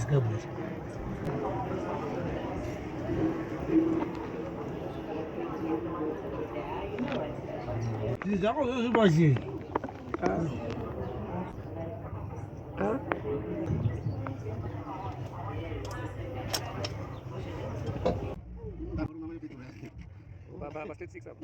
Zgadłeś. Ty zachodzę chyba zjeść. Bastante six up.